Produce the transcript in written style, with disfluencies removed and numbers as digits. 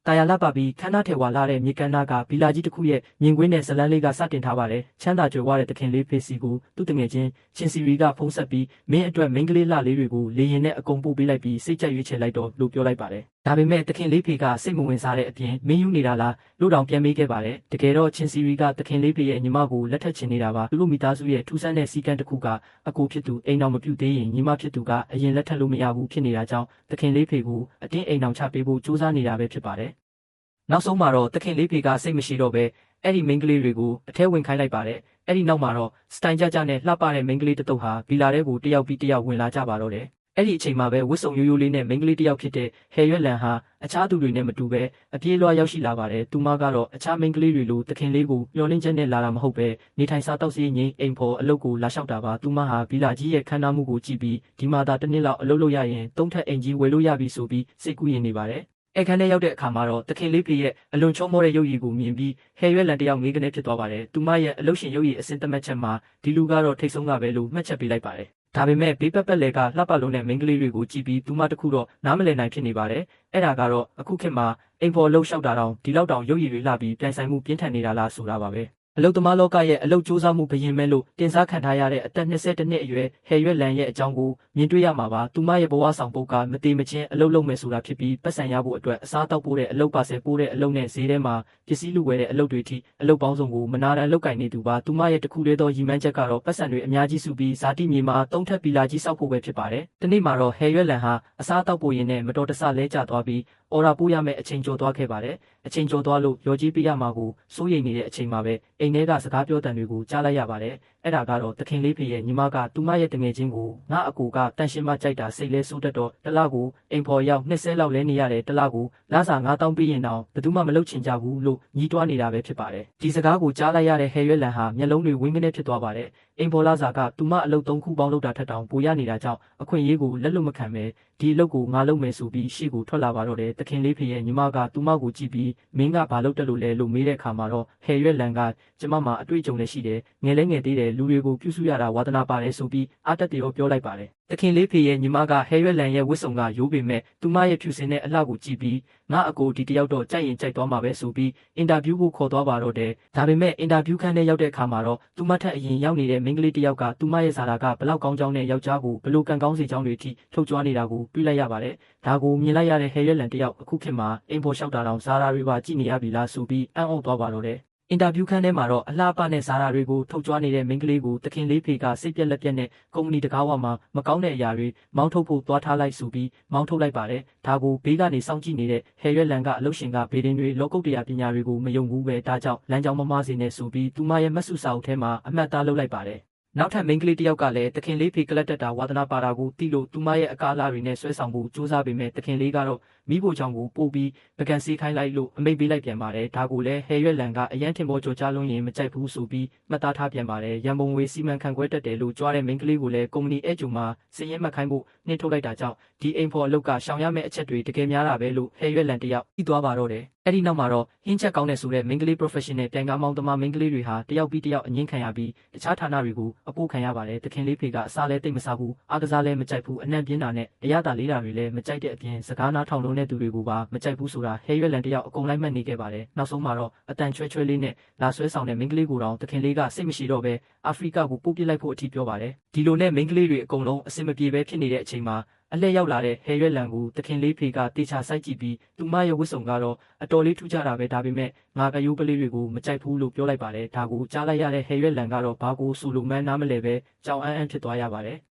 တာယာလှပပြီးခမ်းနားထဲဝါလာတဲ့မြေကမ်းနားကဗီလာကြီးတစ်ခုရဲ့မြင်ကွင်းနဲ့ဇလန်းလေးကစတင်ထားပါတယ်။ချမ်းသာကြွယ်ဝတဲ့သခင်လေးဖေစီကိုသူ့တငယ်ချင်းချင်းစီရီကဖုန်းဆက်ပြီးမင်းအတွက်မိန်းကလေးလှလေးတွေကိုလေရင်နဲ့အကုန်ပို့ပေးလိုက်ပြီးစိတ်ကြက်ရွေးချယ်လိုက်တော့လို့ပြောလိုက်ပါတယ်။ဒါပေမဲ့သခင်လေးဖေကစိတ်မဝင်စားတဲ့အပြင်မင်းယူနေတာလားလို့တောင်ပြန်မေးခဲ့ပါတယ်။တကယ်တော့ချင်းစီရီကသခင်လေးဖေရဲ့ညီမကိုလက်ထပ်ချင်နေတာပါ။သူတို့မိသားစုရဲ့ထူးဆန်းတဲ့စီကံတစ်ခုကအကိုဖြစ်သူအိမ်တော်မပြုတ်သေးရင်ညီမဖြစ်သူကအရင်လက်ထပ်လို့မရဘူးဖြစ်နေတာကြောင့်သခင်လေးဖေကိုအတင်းအိမ်တော်ချပေးဖို့ကြိုးစားနေတာပဲဖြစ်ပါတယ်။နောက်ဆုံးမှာတော့သခင်လေးဖေကစိတ်မရှိတော့ပဲအဲ့ဒီမိန်းကလေးတွေကိုအထဲဝင်ခိုင်းလိုက်ပါတယ်။အဲ့ဒီနောက်မှာတော့စတိုင်ကြကြနဲ့လှပတဲ့မိန်းကလေးတစ်တုပ်ဟာဗီလာထဲကိုတယောက်ပြီးတယောက်ဝင်လာကြပါတော့တယ်။အဲ့ဒီအချိန်မှာပဲဝစ်စုံရိုးရိုးလေးနဲ့မိန်းကလေးတစ်ယောက်ဖြစ်တဲ့ဟယ်ရွက်လန်ဟာအခြားသူတွေနဲ့မတူပဲအပြေးလွှားရောက်ရှိလာပါတယ်။သူမကတော့အခြားမိန်းကလေးတွေလိုသခင်လေးကိုမျှော်လင့်ချက်နဲ့လာတာမဟုတ်ပဲနေထိုင်စားတောက်စီငိမ့်အိမ်ဖော်အလုပ်ကိုလာလျှောက်တာပါ။သူမဟာဗီလာကြီးရဲ့ခမ်းနားမှုကိုကြည့်ပြီးဒီမှာသာတစ်နှစ်လောက်အလုပ်လုပ်ရရင်သုံးထပ်အိမ်ကြီးဝယ်လို့ရပြီဆိုပြီးစိတ်ကူးရင်နေပါတယ်။အခန်းထဲရောက်တဲ့အခါမှာတော့သခင်လေးဖေရဲ့အလွန်ချောမောတဲ့ရုပ်ရည်ကိုမြင်ပြီးဟယ်ရွက်လန်တယောက်ငေးကနေဖြစ်သွားပါတယ်။သူမရဲ့အလုရှင်ရုပ်ရည်အစင်သတ်မှတ်ချက်မှာဒီလူကတော့ထိတ်ဆုံးကပဲလို့မှတ်ချက်ပေးလိုက်ပါတယ်။ဒါပေမဲ့ဘေးပတ်ပတ်လည်ကလှပလုံးတဲ့မိန်းကလေးတွေကိုကြည့်ပြီးသူမတခုတော့နားမလည်နိုင်ဖြစ်နေပါတယ်။အဲ့ဒါကတော့အခုခေတ်မှာအိမ်ဖော်လှုပ်လျှောက်တာတောင်ဒီလောက်တောင်ရုပ်ရည်တွေလှပြီးပြိုင်ဆိုင်မှုပြင်းထန်နေတာလားဆိုတာပါပဲ။အလုသမားလောကရဲ့အလုစူးစမ်းမှုဘရင်မဲလို့တင်စားခံထားရတဲ့အသက်22နှစ်အရွယ်ဟယ်ရွက်လန်ရဲ့အကြောင်းကိုမြင်တွေ့ရမှာပါ။သူမရဲ့ဘဝဆောင်ပုတ်ကမတိမချင်းအလုလုပ်မယ်ဆိုတာဖြစ်ပြီးပတ်စံရဖို့အတွက်အစားတောက်ပိုးတဲ့အလုပါဆယ်ပိုးတဲ့အလုနဲ့ဈေးထဲမှာပစ္စည်းလူဝယ်တဲ့အလုတွေထိအလုပေါင်းစုံကိုမနာတမ်းလုတ်ကင်နေသူပါ။သူမရဲ့တခုတည်းသောရည်မှန်းချက်ကတော့ပတ်စံတွေအများကြီးစုပြီးဇာတိမြေမှာသုံးထပ်ပီလာကြီးစောက်ဖို့ပဲဖြစ်ပါတယ်။ဒီနေ့မှာတော့ဟယ်ရွက်လန်ဟာအစားတောက်ပိုးရင်နဲ့မတော်တဆလဲကျသွားပြီးအော်ရာပိုးရမယ့်အချိန်ကျော်သွားခဲ့ပါတယ်။အချိန်ကျော်သွားလို့ရော်ကြီးပေးရမှာကိုစိုးရိမ်နေတဲ့အချိန်မှာပဲအိမ်ထဲကစကားပြောတန်တွေကိုကြားလိုက်ရပါတယ်။အဲ့ဒါကတော့သခင်လေးဖေရဲ့ညီမကသူမရဲ့တငယ်ချင်းကိုငါအကိုကတန်ရှင်းမကြိုက်တာစိတ်လဲဆိုးတတ်တော့တလားကိုအိမ်ဖော်ရောက်20လောက်လဲနေရတယ်တလားကိုလစာ9000ပေးရင်တော့ဘယ်သူမှမလုပ်ချင်ကြဘူးလို့ညီးတွားနေတာပဲဖြစ်ပါတယ်။ဒီစကားကိုကြားလိုက်ရတဲ့ဟယ်ရွက်လန်ဟာမျက်လုံးတွေဝင်းကနေဖြစ်သွားပါတယ်။အိမ်ဖော်လစာကသူမအလုပ်3ခုပေါင်းလုပ်တာထက်တောင်ပိုရနေတာကြောင့်အခွင့်အရေးကိုလက်လွတ်မခံပဲဒီအလုပ်ကိုငါလုပ်မယ်ဆိုပြီးရှေ့ကိုထွက်လာပါတော့တယ်။သခင်လေးဖေရဲ့ညီမကသူမကိုကြည့်ပြီးမင်းကဘာလုပ်တက်လို့လဲလို့မေးတဲ့အခါမှာတော့ဟယ်ရွက်လန်ကကျမမှာအတွေ့အကြုံလည်းရှိတယ်ငယ်လဲငယ်သေးတယ်လူတွေကိုပြုစုရတာဝါသနာပါတယ်ဆိုပြီးအားတက်တယ်ပြောလိုက်ပါတယ်။သခင်လေးဖေရဲ့ညီမကဟယ်ရွက်လန်ရဲ့ဝစ်စုံကရိုးပေမဲ့သူမရဲ့ဖြူစင်တဲ့အလှကိုကြည့်ပြီးငါအကိုဒီတယောက်တော့ကြိုက်ရင်ကြိုက်သွားမှာပဲဆိုပြီးအင်တာဗျူးကိုခေါ်သွားပါတော့တယ်။ဒါပေမဲ့အင်တာဗျူးခန်းထဲရောက်တဲ့အခါမှာတော့သူမထက်အရင်ရောက်နေတဲ့မိန်းကလေးတယောက်ကသူမရဲ့ဇာတာကဘလောက်ကောင်းကြောင်းနဲ့ယောက်ျားကိုဘလို့ကံကောင်းစေကြောင်းတွေအထိထုတ်ကြွားနေတာကိုတွေ့လိုက်ရပါတယ်။ဒါကိုမြင်လိုက်ရတဲ့ဟယ်ရွက်လန်တယောက်အခုခေတ်မှာအိမ်ပေါ်လျှောက်တာတောင်ဇာတာတွေပါကြည့်နေရပြီလားဆိုပြီးအံ့ဩသွားပါတော့တယ်။အင်တာဗျူးခန်းထဲမှာတော့အလှပနဲ့ဇာတာတွေကိုထုတ်ကြွားနေတဲ့မိန်းကလေးကိုသခင်လေးဖေကစိတ်ပြက်လက်ပြက်နဲ့ကုမ္ပဏီတကားဝမှာမကောင်းတဲ့အရာတွေမောင်းထုတ်ဖို့သွားထားလိုက်ဆိုပြီးမောင်းထုတ်လိုက်ပါတယ်။ဒါကိုဘေးကနေစောင့်ကြည့်နေတဲ့ဟယ်ရွက်လန်ကအလုရှင်ကဗေဒင်တွေလောကုတ္တရာပညာတွေကိုမယုံဘူးပဲဒါကြောင့်လမ်းကြောင်းမမစေနဲ့ဆိုပြီးသူမရဲ့မတ်စုစာအုပ်ထဲမှာအမှတ်သားလုပ်လိုက်ပါတယ်။နောက်ထပ်မိန်းကလေးတယောက်ကလည်းသခင်လေးဖေကလတ်တက်တာဝါသနာပါတာကိုသိလို့သူမရဲ့အကားအလားတွေနဲ့ဆွဲဆောင်ဖို့ကြိုးစားပေမဲ့သခင်လေးကတော့မိဖို့ချောင်းကိုပို့ပြီးပကံစီခိုင်းလိုက်လို့အမိတ်ပေးလိုက်ပြန်ပါတယ်။ဒါကိုလည်းဟယ်ရွက်လန်ကအရန်ထင်ပေါ်ကြော်ကြားလုံးရင်မကြိုက်ဘူးဆိုပြီးမှတ်သားထားပြန်ပါတယ်။ရန်ပုံငွေစီမံခန့်ခွဲတတ်တယ်လို့ကြွားတဲ့မိန်းကလေးကိုလည်းကုမ္ပဏီအဲဂျုံမှာစည်ရင်မှတ်ခိုင်းဖို့နှင်းထုတ်လိုက်တာကြောင့်ဒီအိမ်ဖော်အလုပ်ကရှောင်ရမယ့်အချက်တွေတကယ်များတာပဲလို့ဟယ်ရွက်လန်တယောက်သိသွားပါတော့တယ်။အဲ့ဒီနောက်မှာတော့ဟင်းချက်ကောင်းတဲ့ဆိုတဲ့မိန်းကလေး professional ပြိုင်ကားမောင်းသမားမိန်းကလေးတွေဟာတယောက်ပြီးတယောက်အငင်းခံရပြီးတခြားဌာနတွေကိုအပို့ခံရပါတယ်။သခင်လေးဖေကအစားလဲတိတ်မစားဘူးအားကစားလဲမကြိုက်ဘူးအနံ့ပြင်းတာနဲ့အရသာလေးတာတွေလည်းမကြိုက်တဲ့အပြင်စကားနားထောင်လုံးတဲ့သူတွေကိုပါမကြိုက်ဘူးဆိုတာဟယ်ရွက်လန်တယောက်အကုန်လိုက်မှတ်နေခဲ့ပါတယ်။နောက်ဆုံးမှာတော့အတန်ချွဲချွဲလေးနဲ့လာဆွဲဆောင်တဲ့မိန်းကလေးကိုတောင်သခင်လေးကစိတ်မရှိတော့ပဲအာဖရိကကိုပို့ပစ်လိုက်ဖို့အထိပြောပါတယ်။ဒီလိုနဲ့မိန်းကလေးတွေအကုန်လုံးအဆင်မပြေပဲဖြစ်နေတဲ့အချိန်မှာအလှည့်ရောက်လာတဲ့ဟယ်ရွက်လန်ကိုသခင်လေးဖေကတေချာစိုက်ကြည့်ပြီးသူမရဲ့ဝတ်စုံကတော့အတော်လေးထူးခြားတာပဲဒါပေမဲ့ငါကရိုးကလေးတွေကိုမကြိုက်ဘူးလို့ပြောလိုက်ပါတယ်။ဒါကိုကြားလိုက်ရတဲ့ဟယ်ရွက်လန်ကတော့ဘာကိုဆိုလိုမှန်းနားမလဲပဲကြောင်အန်းဖြစ်သွားရပါတယ်။